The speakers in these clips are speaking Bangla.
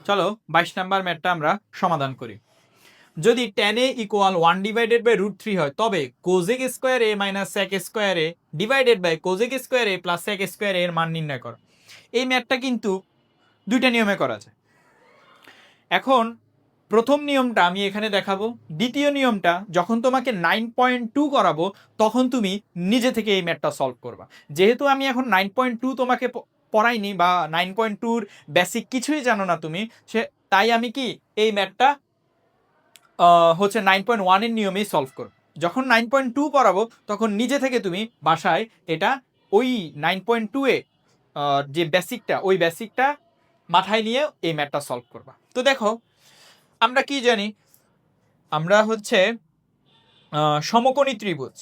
চলো 22 নাম্বার ম্যাথটা আমরা সমাধান করি। যদি tan a ইকুয়াল 1/√3 হয় তবে cosec square a minus sec square a divided by cosec square a plus sec square a এর মান নির্ণয় করো। এই ম্যাথটা কিন্তু দুইটা নিয়মে করা যায়। এখন প্রথম নিয়মটা আমি এখানে দেখাবো, দ্বিতীয় নিয়মটা যখন তোমাকে 9.2 করাবো তখন তুমি নিজে থেকে এই ম্যাথটা সলভ করবা। যেহেতু আমি এখন 9.2 তোমাকে পড়াইনি বা 9.2-র বেসিক কিছুই জানো না তুমি, তাই আমি কি এই ম্যাথটা হচ্ছে 9.1-এর নিয়মেই সলভ করব। যখন 9.2 পড়াবো তখন নিজে থেকে তুমি বাসায় এটা ওই 9.2-এ যে বেসিকটা ওই বেসিকটা মাথায় নিয়ে এই ম্যাথটা সলভ করবা। তো দেখো আমরা কি জানি, আমরা হচ্ছে সমকোণী ত্রিভুজ,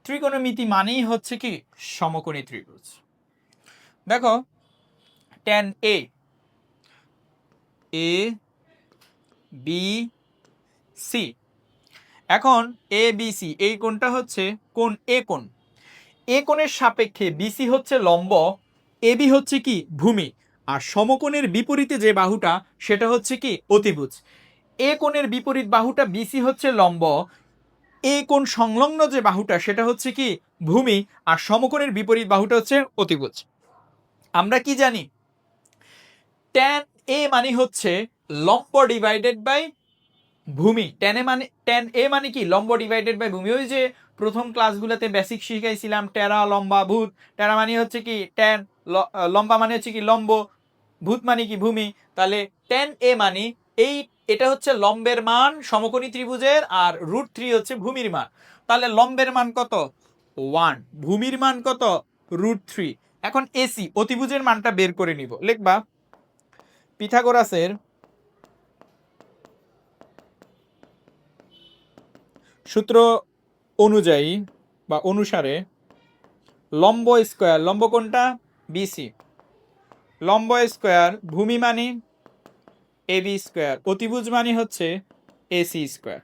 ত্রিকোণমিতি মানেই হচ্ছে কি সমকোণী ত্রিভুজ। দেখো tan a b c, এখন a b c এই কোণটা হচ্ছে কোণ a কোণ। এ কোণের সাপেক্ষে বিসি হচ্ছে লম্ব, এবি হচ্ছে কি ভূমি, আর সমকোণের বিপরীতে যে বাহুটা সেটা হচ্ছে কি অতিভুজ। এ কোণের বিপরীত বাহুটা বিসি হচ্ছে লম্ব, এ কোণ সংলগ্ন যে বাহুটা সেটা হচ্ছে কি ভূমি, আর সমকোণের বিপরীত বাহুটা হচ্ছে অতিভুজ। আমরা কি জানি, tan a মানে হচ্ছে লম্ব ডিভাইডেড বাই ভূমি। tan a মানে কি লম্ব ডিভাইডেড বাই ভূমি। ওই যে প্রথম ক্লাসগুলোতে বেসিক শিখাইছিলাম টেরা লম্বা ভূত, টেরা মানে হচ্ছে কি tan, লম্বা মানে হচ্ছে কি লম্ব, ভূত মানে কি ভূমি। তাহলে tan a মানে এটা হচ্ছে লম্বের মান সমকোণী ত্রিভুজের, আর √3 হচ্ছে ভূমির মান। তাহলে লম্বের মান কত 1, ভূমির মান কত √3। এখন এসি অতিভুজের মানটা বের করে নিব। লিখবা পিথাগোরাসের সূত্র অনুযায়ী বা অনুসারে লম্ব স্কোয়ার, লম্ব কোনটা বিসি, লম্ব স্কোয়ার ভূমি মানে এবি স্কোয়ার, অতিভুজ মানে হচ্ছে এসি স্কোয়ার।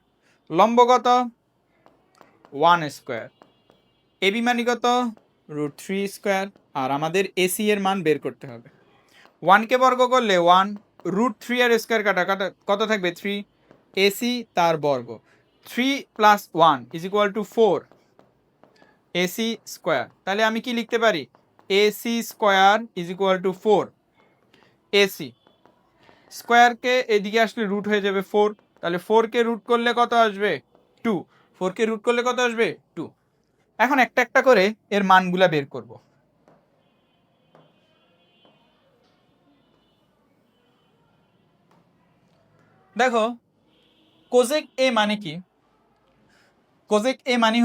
লম্ব কত 1 স্কোয়ার, এবি মানে কত √3 স্কোয়ার, আর আমাদের এসি এর মান বের করতে হবে। 1কে বর্গ করলে 1, √3 এর স্কোয়ার কাটা কাটা কত থাকবে 3, এসি তার বর্গ, 3 + 1 = 4 এসি স্কোয়ার। তাহলে আমি কি লিখতে পারি, এসি স্কোয়ার = 4। এসি স্কোয়ারকে এদিকে আসলে রুট হয়ে যাবে 4, তাহলে 4কে রুট করলে কত আসবে 2, 4কে রুট করলে কত আসবে 2। এখন একটা একটা করে এর মানগুলা বের করব। দেখো কোজেক এ মানে কি, কোজেক এ মানে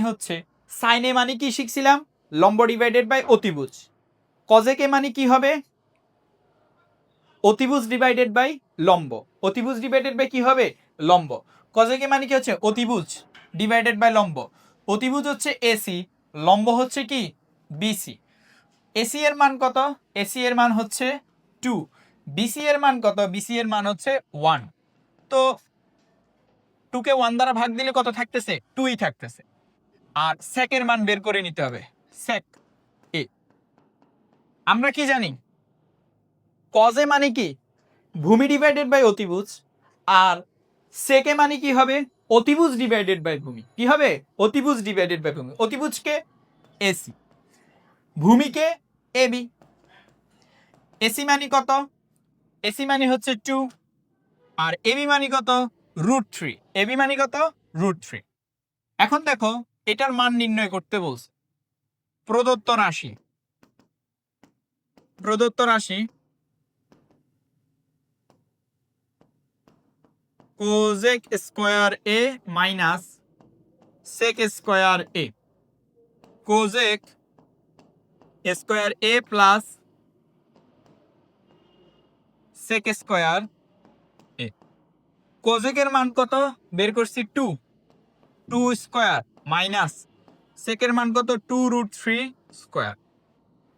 হচ্ছে সাইন এ মানে কি শিখছিলাম লম্ব ডিভাইডেড বাই অতিভুজ। কজেক এ মানে কি হবে অতিভুজ ডিভাইডেড বাই লম্ব, অতিভুজ ডিভাইডেড বাই কি হবে লম্ব। কজেক এ মানে কি হচ্ছে অতিভুজ ডিভাইডেড বাই লম্ব, অতিভুজ হচ্ছে এসি, লম্ব হচ্ছে কি বিসি। এসি এর মান কত, এসি এর মান হচ্ছে 2, বিসি এর মান কত, বিসি এর মান হচ্ছে 1। তো 2কে 1 দ্বারা ভাগ দিলে কত থাকতেছে 2ই থাকতেছে। আর sec এর মান বের করে নিতে হবে, sec a। আমরা কি জানি cos a মানে কি ভূমি ডিভাইডেড বাই অতিভুজ, আর sec a মানে কি হবে অতিভুজ ডিভাইডেড বাই ভূমি। কি হবে অতিভুজ ডিভাইডেড বাই ভূমি, অতিভুজকে এসি, ভূমিকে এবি। এসি মানে কত, এসি মানে হচ্ছে 2, আর এবি মানে কত √3, এবি মানে কত √3। এখন দেখো এটার মান নির্ণয় করতে বলছে। প্রদত্ত রাশি কোজেক স্কোয়ার এ মাইনাস সেক স্কোয়ার এ, কোজেক স্কোয়ার এ প্লাস সেক স্কোয়ার এ। কোজেকের মান কত বের করছি 2 স্কোয়ার মাইনাস সেকের মান কত 2√3 স্কোয়ার।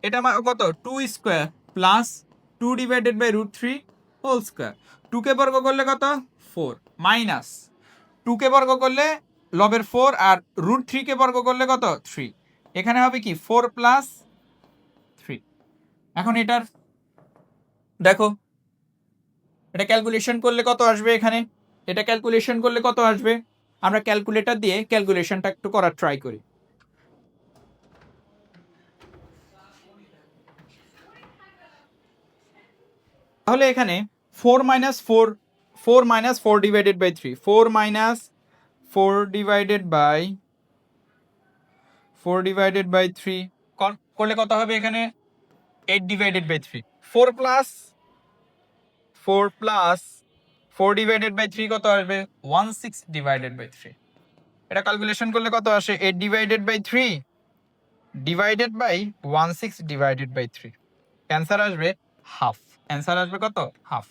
এটা কত 2 square plus 2 divided by √3 whole square. 2কে বর্গ করলে কত 4 মাইনাস 2কে বর্গ করলে লবের 4, আর √3কে বর্গ করলে কত 3। এখানে হবে কি 4 + 3। এখন এটার দেখো, এটা ক্যালকুলেশন করলে কত আসবে এখানে, এটা ক্যালকুলেশন করলে কত আসবে, আমরা ক্যালকুলেটর দিয়ে ক্যালকুলেশনটা একটু করার ট্রাই করি। তাহলে এখানে 4 minus 4, 4 minus 4 divided by 3, 4 minus 4 divided by 4 divided by 3 করলে কত হবে এখানে, 8 divided by 3, 4 plus 4 divided by 3 কত আসবে, 16 ডিভাইডেড বাই 3। এটা ক্যালকুলেশন করলে কত আসে, 8 divided by 3 divided by 16 divided by 3, answer আসবে হাফ। অ্যান্সার আসবে কত, হাফ।